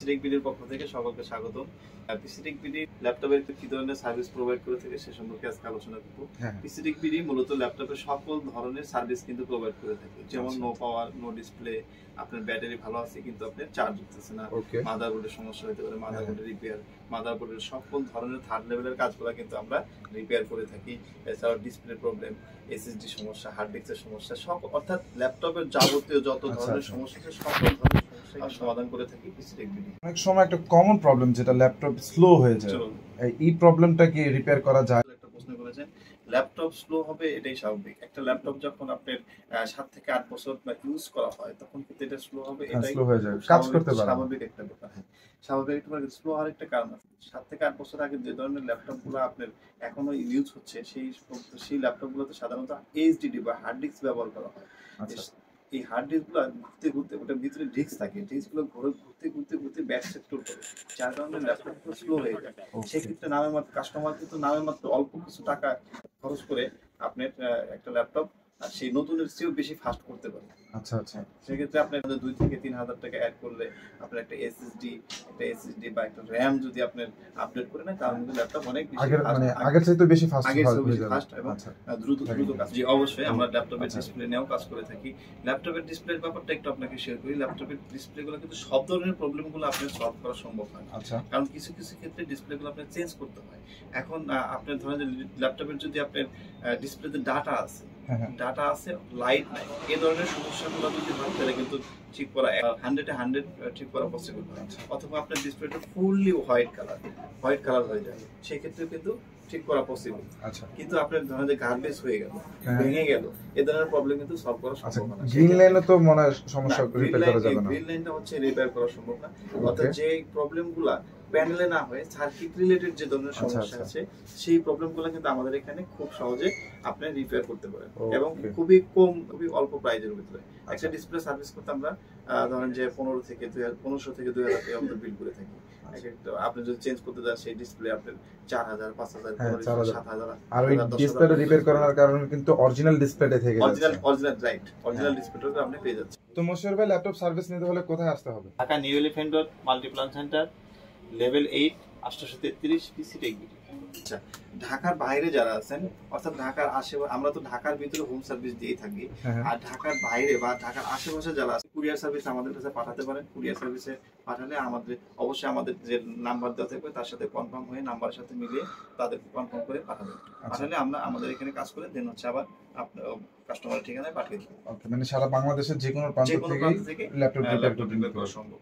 পিসিটেক বিডির পক্ষ থেকে সকলকে স্বাগতম। পিসিটেক বিডি ল্যাপটপের কি ধরনের সার্ভিস প্রোভাইড করে থাকে সে সম্পর্কে আজকে আলোচনা করব। পিসিটেক বিডি মূলত ল্যাপটপের সকল ধরনের সার্ভিস কিন্তু প্রোভাইড করে থাকে, যেমন নো পাওয়ার, নো ডিসপ্লে, আপনার ব্যাটারি ভালো আছে কিন্তু আপনার চার্জ হচ্ছে না, মাদারবোর্ডের সমস্যা হতে পারে, মাদারবোর্ডের রিপেয়ার, মাদারবোর্ডের সকল ধরনের থার্ড লেভেলের কাজগুলো কিন্তু আমরা রিপেয়ার করে থাকি। এছাড়াও ডিসপ্লে প্রবলেম, এসএসডি সমস্যা, হার্ড ডিস্কের সমস্যা, সব অর্থাৎ ল্যাপটপের যাবতীয় যত ধরনের সমস্যা সকল ধরনের সমস্যা সমাধান করে থাকি পিসিটেক বিডি। অনেক সময় একটা কমন প্রবলেম যেটা ল্যাপটপ স্লো হয়ে যায়, এই প্রবলেমটা কি রিপেয়ার করা যায়? একটা প্রশ্ন করেছেন, ল্যাপটপ স্লো হবে এটাই স্বাভাবিক। একটা ল্যাপটপ যখন আপনার 7 থেকে 8 বছর ইউজ করা হয় তখন কিন্তু এটা স্লো হবে, এটাই স্লো হয়ে যায়, কাজ করতে পারে, স্বাভাবিক একটা ব্যাপার। স্বাভাবিক একটা ব্যাপার, স্লো হওয়ার একটা কারণ আছে। 7 থেকে 8 বছর আগে যে ধরনের ল্যাপটপগুলো আপনার এখনো ইউজ হচ্ছে সেই ল্যাপটপগুলোতে সাধারণত এইচডিডি বা হার্ড ডিস্ক ব্যবহার করা হয়। এই হার্ড ডিস্কগুলো ঘুরতে ঘুরতে ওটার ভিতরে ডিস্ক থাকে, ডিস্কগুলো ঘুরতে ব্যাক সেক্টর করে, যার কারণে ল্যাপটপগুলো স্লো হয়ে যায়। সেক্ষেত্রে কাস্টমার কিন্তু নামে মাত্র অল্প কিছু টাকা খরচ করে আপনার একটা ল্যাপটপ সেই নতুনের চেয়েও বেশি ফাস্ট করতে পারে। সেক্ষেত্রে আপনার 2 থেকে 3,000 টাকা অ্যাড করলে আপনার একটা এসএসডি বা একটা র্যাম যদি আপনার আপডেট করে না, তাহলে কিন্তু ল্যাপটপ অনেক বেশি আগের চাইতে বেশি ফাস্ট এবং দ্রুত কাজ। জি অবশ্যই আমরা ল্যাপটপের ডিসপ্লে নিয়েও কাজ করে থাকি। ল্যাপটপের ডিসপ্লের ব্যাপারটা একটু আপনাকে শেয়ার করি। ল্যাপটপের ডিসপ্লেগুলো কিন্তু সব ধরনের প্রবলেমগুলো আপনার সলভ করা সম্ভব হয়, কারণ কিছু ক্ষেত্রে ডিসপ্লেগুলো আপনার চেঞ্জ করতে হয়। এখন আপনার ধরেন যে ল্যাপটপের যদি আপনার ডিসপ্লেতে ডাটা আছে লাইট নাই, এই ধরনের সমস্যাগুলো যদি হয় তাহলে কিন্তু ঠিক করা 100 ঠিক করা পসিবল হয়। অথবা আপনার ডিসপ্লেটা ফুললি হোয়াইট কালার হয়ে যায়, সেক্ষেত্রে কিন্তু ঠিক করা পসিবল। কিন্তু আপনার ধরেন যে গার্বেজ হয়ে গেল, ভেঙে গেল, এই ধরনের প্রবলেম কিন্তু সলভ করা সম্ভব না। গ্রিন লাইনে তো মনে হয় সমস্যা রিপেয়ার করা যাবে না, গ্রিন লাইনটা হচ্ছে রিপেয়ার করা সম্ভব না। অর্থাৎ যে প্রবলেমগুলো প্যানেলে না হয়ে সার্কিট রিলেটেড যে ধরনের সমস্যা আছে সেই প্রবলেমগুলো কিন্তু আমাদের এখানে খুব সহজে আপনি রিপেয়ার করতে পারেন, এবং খুবই অল্প প্রাইজের ভিতরে। একটা ডিসপ্লে সার্ভিস করতে আমরা ধরেন যে 1500 থেকে 2000 টাকা আমরা বিল করে থাকি। আপনি যদি চেঞ্জ করতে যান সেই ডিসপ্লে আপনার 4000, 5000, 7000। আর ওই ডিসপ্লেটা রিপেয়ার করার কারণে কিন্তু অরিজিনাল ডিসপ্লেটা থেকে যাচ্ছে, অরিজিনাল ডিসপ্লেটা আপনি পেয়ে যাচ্ছেন। তো মশিউর ভাই, ল্যাপটপ সার্ভিস নিতে হলে কোথায় আসতে হবে? Dhaka new Elephant Road Multiplan centre, level 8, 833 PC Tech BD. আচ্ছা, ঢাকার বাইরে যারা আছেন, অর্থাৎ ঢাকার আশেপাশে, আমরা তো ঢাকার ভিতরে হোম সার্ভিস দিয়ে থাকি, আর ঢাকার বাইরে বা ঢাকার আশেপাশে যারা আছে কুরিয়ার সার্ভিস আমাদের কাছে পাঠাতে পারেন। কুরিয়ার সার্ভিসে পাঠালে অবশ্যই আমাদের যে নাম্বার দেওয়া থাকবে তার সাথে কনফার্ম হয়ে নাম্বারের সাথে মিলিয়ে তাদেরকে কনফার্ম করে পাঠাবেন। পাঠালে আমরা আমাদের এখানে কাজ করে দেন হচ্ছে আবার আপনার কাস্টমারের ঠিকানায় পাঠিয়ে দেব। মানে সারা বাংলাদেশের যে কোনো প্রান্ত থেকে ল্যাপটপ রিপেয়ার করা সম্ভব।